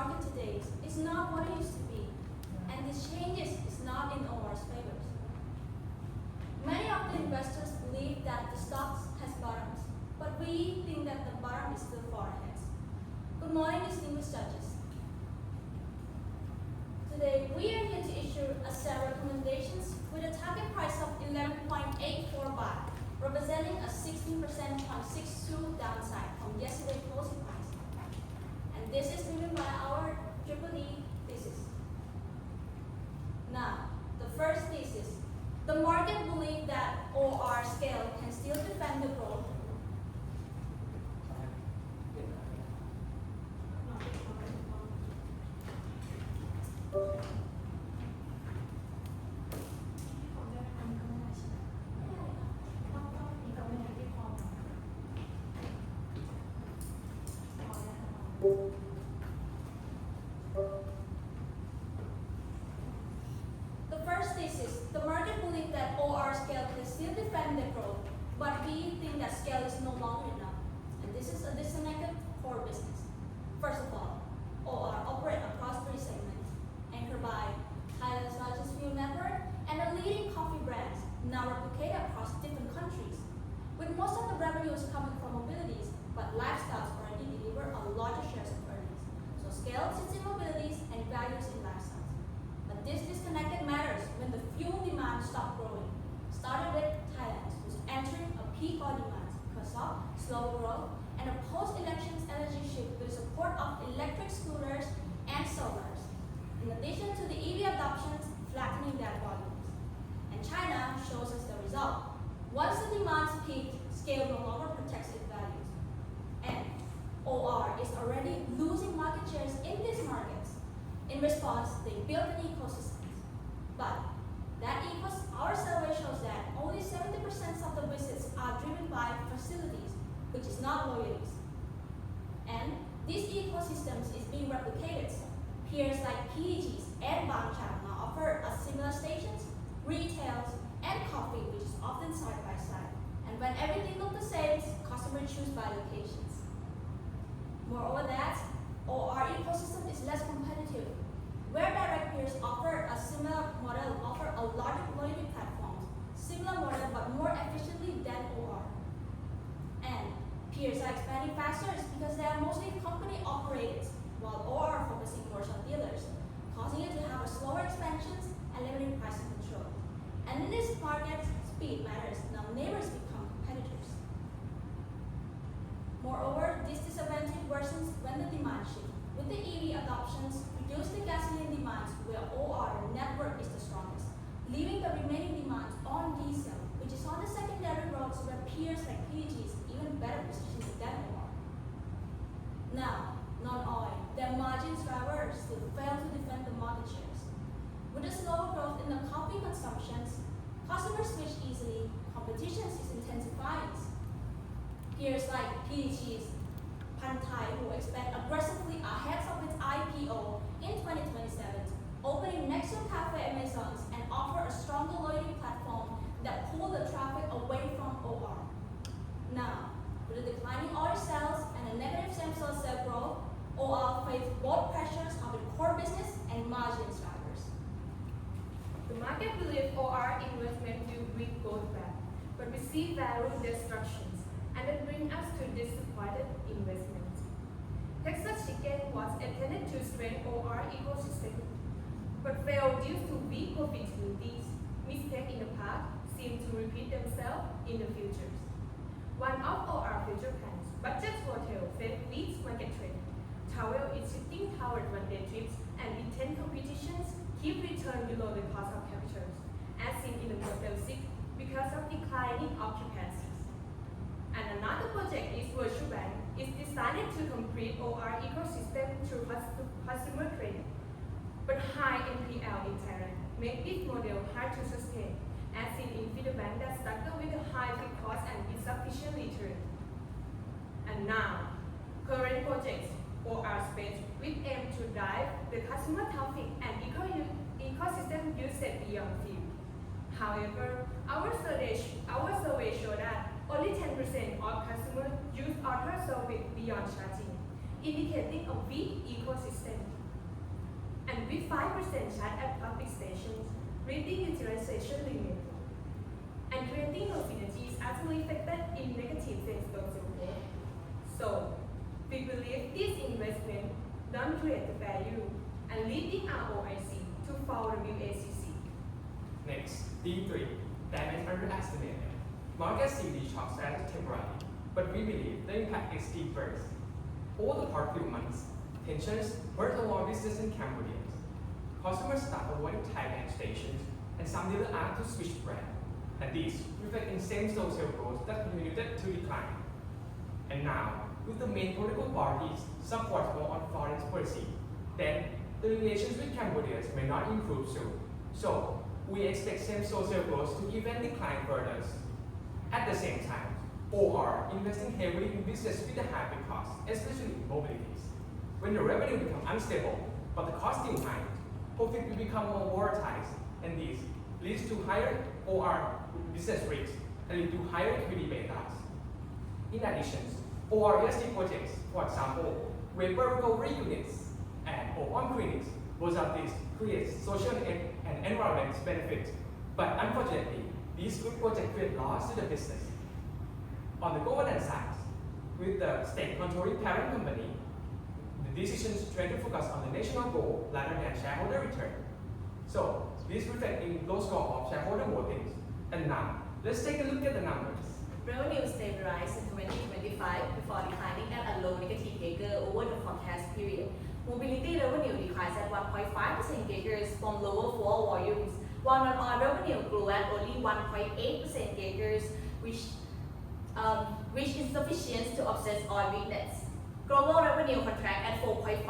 market today is not what it used to be, and this changes is not in OR's favor. Many of the investors believe that the stocks has bottomed, but we think that the bottom is still far ahead. Good morning, distinguished judges. Today, we are here to issue a set of recommendations with a target price of 11.84 baht, representing a 16.62% downside from yesterday's closing price. And this is driven by our triple E thesis. Now, the first thesis. The market believes that OR scale can still defend the growth. The first thesis, the market believes that OR scale can still defend the growth, but we think that scale is no longer enough. And this is a disconnected core business. First of all, OR operates across three segments, anchored by Thailand's largest fuel network and a leading coffee brands now replicated across different countries, with most of the revenues coming from mobilities, but lifestyles already deliver a larger share of earnings. So scale sits in mobilities and values in lifestyles. But this disconnected matters when the fuel demand stopped growing. Started with Thailand, who's entering a peak oil demand because of slow growth and a post-elections energy shift with the support of electric scooters and solars. In addition to the EV adoptions flattening their volumes. And China shows us the result. Once the demands peaked, scale no longer protects its values. And OR is already losing market shares in these markets. In response, they built an ecosystem. But our survey shows that only 70% of the visits are driven by facilities, which is not loyalties. And these ecosystems is being replicated. Peers like PEGs and Bangchang now offer us similar stations, retails, and coffee, which is often side by side. And when everything looks the same, customers choose by locations. Moreover that, our ecosystem is less competitive. Where direct peers offer a similar model, offer a larger loyalty platforms, similar model but more efficiently than OR. And peers are expanding faster because they are mostly company operated, while OR are focusing more on dealers, causing it to have a slower expansions and limiting pricing control. And in this market, speed matters. Now neighbors become competitors. Moreover, this disadvantage worsens when the demand shifts. With the EV adoptions, reduce the gasoline demands where OR network is the strongest, leaving the remaining demands on diesel, which is on the secondary roads where peers like PGs even better positioned than OR. Now, non-oil, their margins drivers still fail to defend the market shares. With the slower growth in the coffee consumptions, customers switch easily, competition is intensifying. Peers like PGs, Thai, who expand aggressively ahead of its IPO in 2027, opening next to Cafe Amazons and offer a stronger loyalty platform that pull the traffic away from OR. Now, with the declining oil sales and a negative same-store sales growth, OR face both pressures of its core business and margin drivers. The market believes OR investment will bring growth back, but we see value destructions, and that brings us to disappointed investment. Texas Chicken was intended to strengthen OR ecosystem, but failed due to weak profitability. Mistakes in the past seem to repeat themselves in the future. One of OR future plans, budget hotel, face weak market trend. Travel is shifting toward one-day trips, and intense competitions keep return below the cost of capital, as seen in the Motel 6 because of declining occupancies. And another project is Virtual Bank. It's designed to complete OR ecosystem through customer credit. But high NPL in Thailand make this model hard to sustain, as seen in feeder bank that struggle with a high fixed cost and insufficient return. And now, current projects OR space with aim to drive the customer traffic and ecosystem usage beyond field. However, our survey show that only 10% of customers use auto service beyond charging, indicating a weak ecosystem. And with 5% shut at public stations, reaching utilization limit, and creating no synergies actually affected in negative same-store sales growth. So, we believe this investment don't create the value and leading ROIC to fall WACC. Next, D3, damage underestimated. Markets see the shock as temporary, but we believe the impact is deeper. Over the past few months, tensions hurt our business in Cambodia. Customers start avoiding Thailand stations, and some dealers asked to switch brand. And this reflects in same-store sales growth that continued to decline. And now, with the main political parties support more on foreign policy, then the relations with Cambodia may not improve soon. So, we expect same-store sales growth to even decline further. At the same time, OR investing heavily in business with a high cost, especially in mobilities. When the revenue becomes unstable, but the cost still high, profit will become more volatile, and this leads to higher OR business rates and lead to higher equity betas. In addition, OR ESG projects, for example, vapor recovery units and OR clinics, both of these create social and environmental benefits, but unfortunately, these good projects create loss to the business. On the governance side, with the state-controlling parent company, the decisions try to focus on the national goal rather than shareholder return. So, this reflects in low score of shareholder voting. And now, let's take a look at the numbers. Revenue stabilized in 2025 before declining at a low negative CAGR over the forecast period. Mobility revenue declines at 1.5% CAGR from lower fuel volumes, while non-oil revenue grew at only 1.8% CAGR, which is sufficient to offset oil weakness. Global revenue contract at 4.5%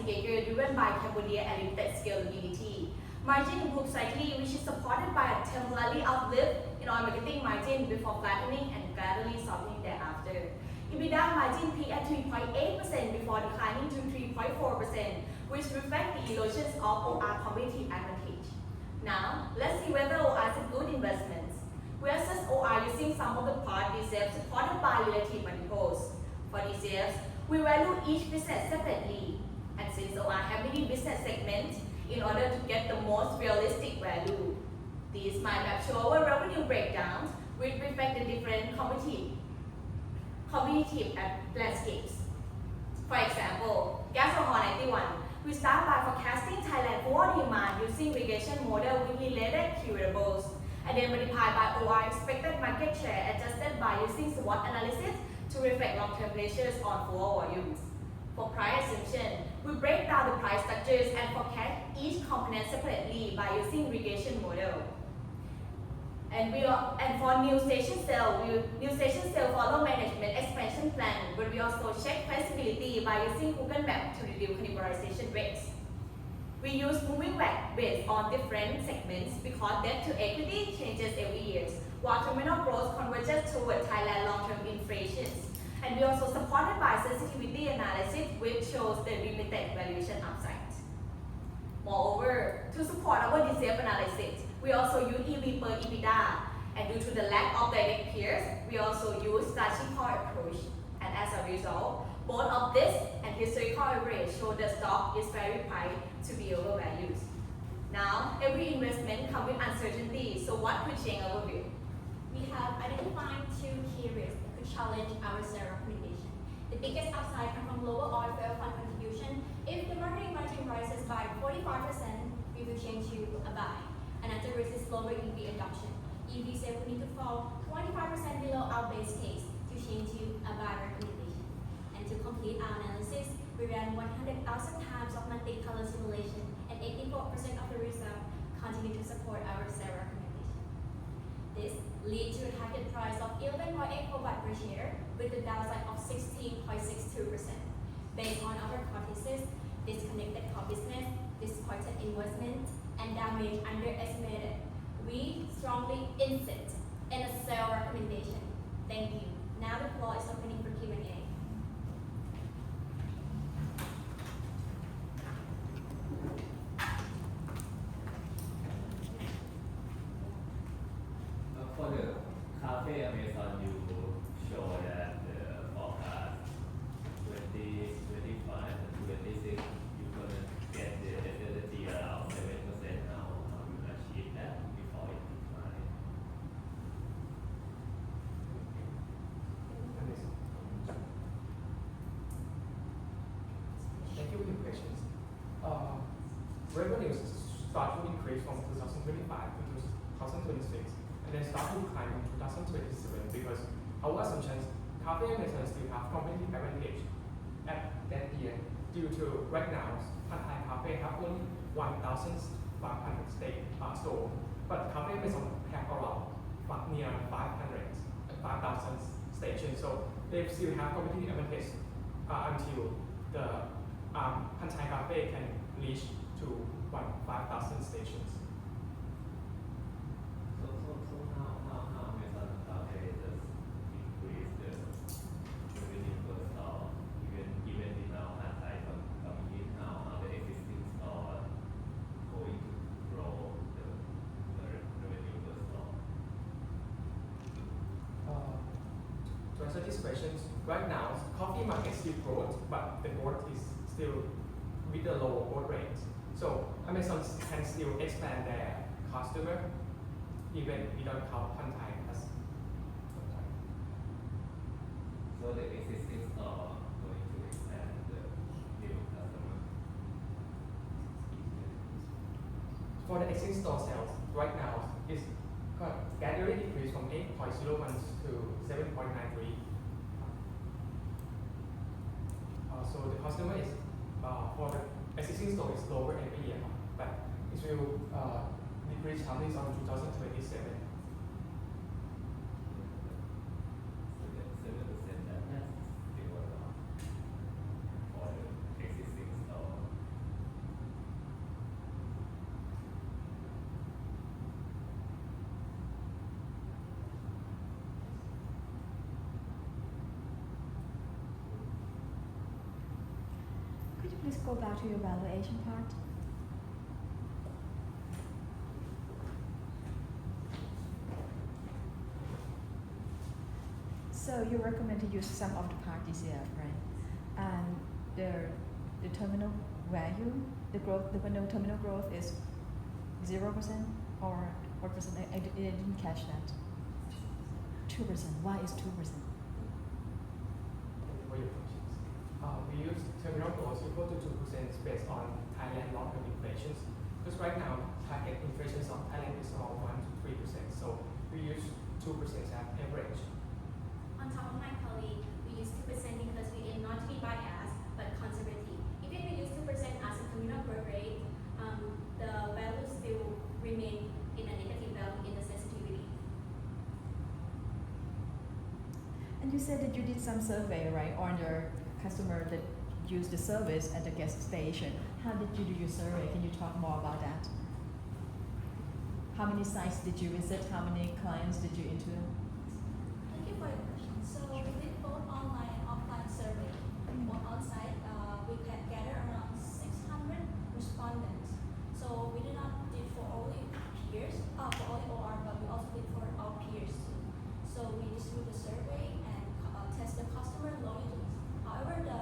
CAGR driven by Cambodia and limited scalability. Margin improved slightly, which is supported by a temporary uplift in oil marketing margin before flattening and gradually softening thereafter. EBITDA margin peaked at 3.8% before declining to 3.4%, which reflects the erosions of OR competitive advantage. Now, let's see whether OR is a good investment. We assess OR using some of the part DCF supported by relative multiples. For DCFs, we value each business separately, and since OR have many business segments, in order to get the most realistic value. These mind map show our revenue breakdowns, which reflect the different competitive landscapes. For example, Gasohol 91, we start by forecasting Thailand forward demand using regression model with related variables, and then multiply by OR expected market share adjusted by using SWOT analysis to reflect long-term pressures on fuel volumes. For price assumption, we break down the price structures and forecast each component separately by using regression model. And for new station sale follow management expansion plan, but we also check feasibility by using Google Maps to reduce cannibalization rates. We use moving WACC based on different segments because debt to equity changes every year, while terminal growth converges toward Thailand long-term inflation. And we also supported by sensitivity analysis, which shows the limited valuation upside. Moreover, to support our DCF analysis, we also use EV per EBITDA, and due to the lack of direct peers, we also use statistical approach. And as a result, both of this and historical average show the stock is very priced to be overvalued. Now, every investment comes with uncertainty, so what could change our view? We have identified two key risks that could challenge our sale recommendation. The biggest upside comes from lower oil fuel fund contribution. If the marketing margin rises by 45%, we will change to a buy. Another risk is lower EV adoption. EV sales will need to fall 25% below our base case to change to a buy recommendation. And to complete our analysis, we ran 100,000 times of monthly color simulation, and 84% of the result continue to support our sale recommendation. This leads to a target price of 11.8 per watt per share with a downside of 16.62%. Based on our hypothesis, disconnected core business, disappointed investment, and damage underestimated, we strongly insist in a sale recommendation. Thank you. Now the floor is opening for Q&A. For the cafe Amazon, you show that the forecast 2025 2025 to 2026, and then start to decline in 2027 because our assumptions cafe may still have competitive advantage at that year due to right now Pan Thai Cafe have only 1,500 store, but Cafe Maison have around near 5,000 stations, so they still have competitive advantage until the Pan Thai Cafe can reach to 5,000 stations. So how Amazon Cafe does increase the revenue per store even without Pantai coming in, how the existing store going to grow the revenue per store? To answer these questions, right now coffee market still grows, but the growth is still with a lower growth rate. So Amazon can still expand their customer even without Pan Thai as. So the existing store going to expand the new customer. For the existing store sales, right now is gradually decreased from 8.01 to 7.93. So the customer is for the existing store is lower every year, but it will decrease starting on 2027. So that 7% that's still a lot for the existing store. Could you please go back to your valuation part? So you recommend to use sum of the part DCF, right? And the terminal value, the terminal growth is 0% or what percent? I didn't catch that. 2%. Why is 2%? For your questions. We use terminal growth equal to 2% based on Thailand long-term inflation. Because right now, target inflation of Thailand is around 1 to 3%. So we use 2% as average. On top of my colleague, we use 2% because we aim not to be biased, but conservative. Even if we use 2% as a terminal growth rate, the value still remain in a negative value in the sensitivity. And you said that you did some survey, right, on your customer that use the service at the gas station. How did you do your survey? Can you talk more about that? How many sites did you visit? How many clients did you interview? Thank you for your question. So we did both online and offline survey. On on-site, we can gather around 600 respondents. So we did not did for only peers, for only OR, but we also did for our peers too. So we distribute the survey and test the customer loyalties. However, the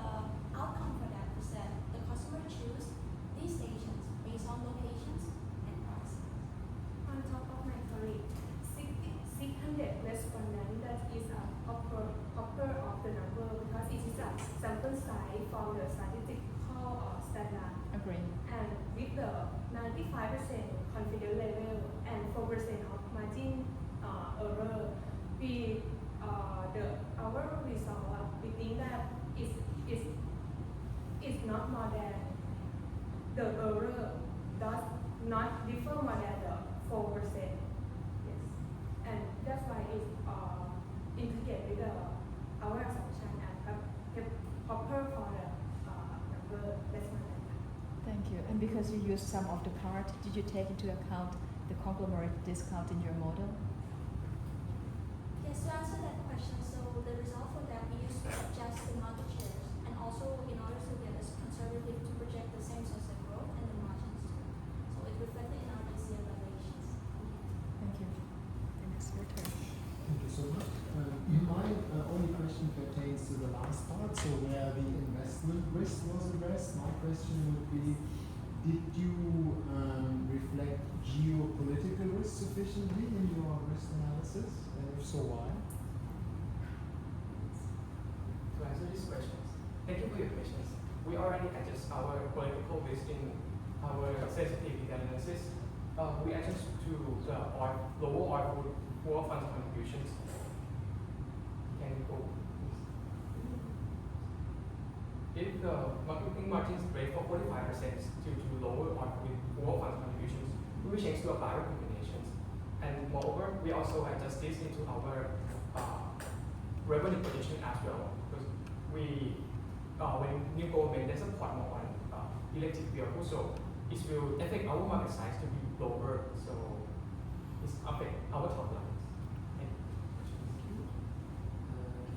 outcome for that is that the customer choose these stations based on locations and price. On top of my colleague, 600 respondents, that is a upper of the number because it is a sample size from the statistical standard. Agree. And with the 95% confidence level and 4% of margin error, our result, we think that is not more than the error does not differ more than the 4%. Yes, and that's why it's integrated with our assumption and proper for the number. That's my answer. Thank you. And because you used sum of the part, did you take into account the conglomerate discount in your model? Yes, to answer that question, so the result for that we use just the market shares, and also in order to get us conservative to project the same source of growth and the margins too. So it reflected in our DCF valuations. Thank you. And it's your turn. Thank you so much. My only question pertains to the last part, so where the investment risk was addressed. My question would be, did you reflect geopolitical risk sufficiently in your risk analysis? And if so, why? To answer these questions, thank you for your questions. We already adjust our political risk in our sensitivity analysis. We adjust to the lower oil food poor funds contributions. Can you go, please? If the marketing margins break for 45% due to lower oil food poor funds contributions, we will change to a buyer combinations. And moreover, we also adjust this into our revenue projection as well, because we when new government they support more on electric vehicles, so it will affect our market size to be lower, so it affect our top lines.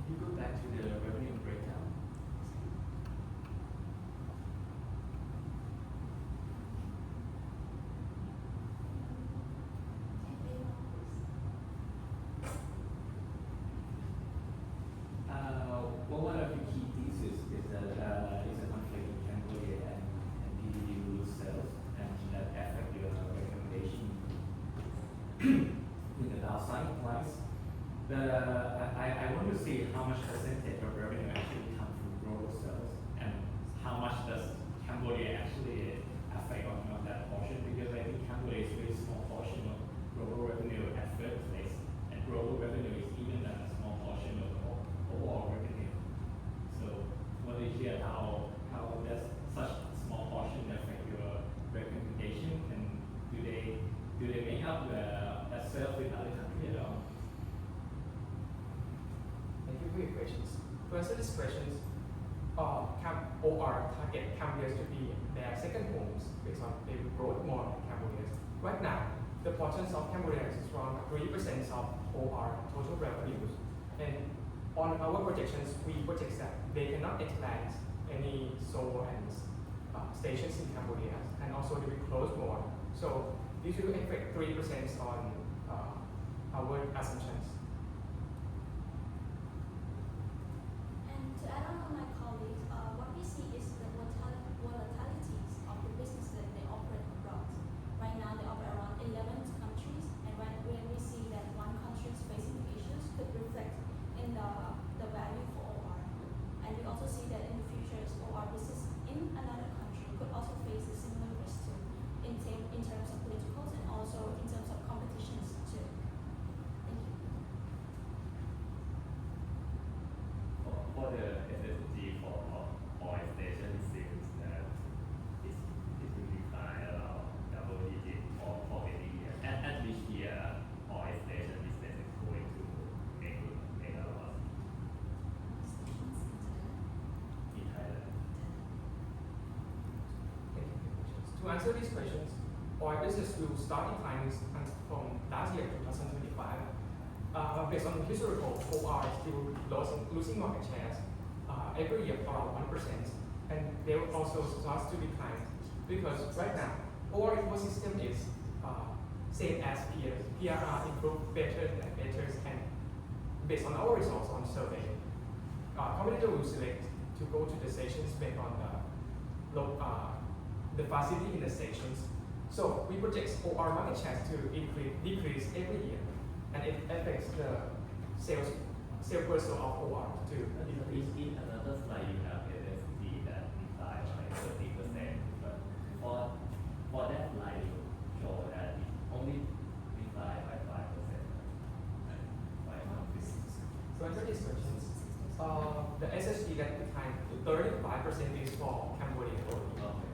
Can you go back to the revenue breakdown? Well, one of the key theses is that it's a conflict in Cambodia and PDD lose sales and that affect your recommendation in the downside price. But I want to see how much percentage of revenue actually comes from global sales and how much does Cambodia actually affect on that portion, because I think Cambodia is a very small portion of global revenue at first place, and global revenue is even a small portion of the overall revenue. So want to hear how does such small portion affect your recommendation, and do they make up the sales with other countries at all? Thank you for your questions. To answer these questions, OR target Cambodians to be their second homes based on they will grow more in Cambodians. Right now, the portions of Cambodians is around 3% of OR total revenues. And on our projections, we project that they cannot expand any solar and stations in Cambodia, and also they will close more. So this will affect 3% on our assumptions. And to add on my colleagues, what we see is the volatilities of the business that they operate abroad. Right now, they operate around 11 countries, and when we see that one country is facing issues, could reflect in the value for OR. And we also see that in the future, OR business in another country could also face a similar risk too, in terms of politicals and also in terms of competitions too. Thank you. For the SSG for oil station, it seems that it will decline around double digit for every year. At least here, oil station business is going to make a loss in Thailand. Thank you for your questions. To answer these questions, oil business will start declining from last year, 2025. Based on historical, OR is still losing market shares every year around 1%, and they will also start to decline because right now OR ecosystem is same as peers. PRR improve better and better, and based on our results on survey, competitor will select to go to the stations based on the facility in the stations. So we project OR market shares to decrease every year, and it affects the sales person of OR to decrease. In another slide, you have SSG that declined by 30%, but for that slide, you show that it only declined by 5%. To answer these questions, the SSG that declined to 35% is for Cambodia only. Okay.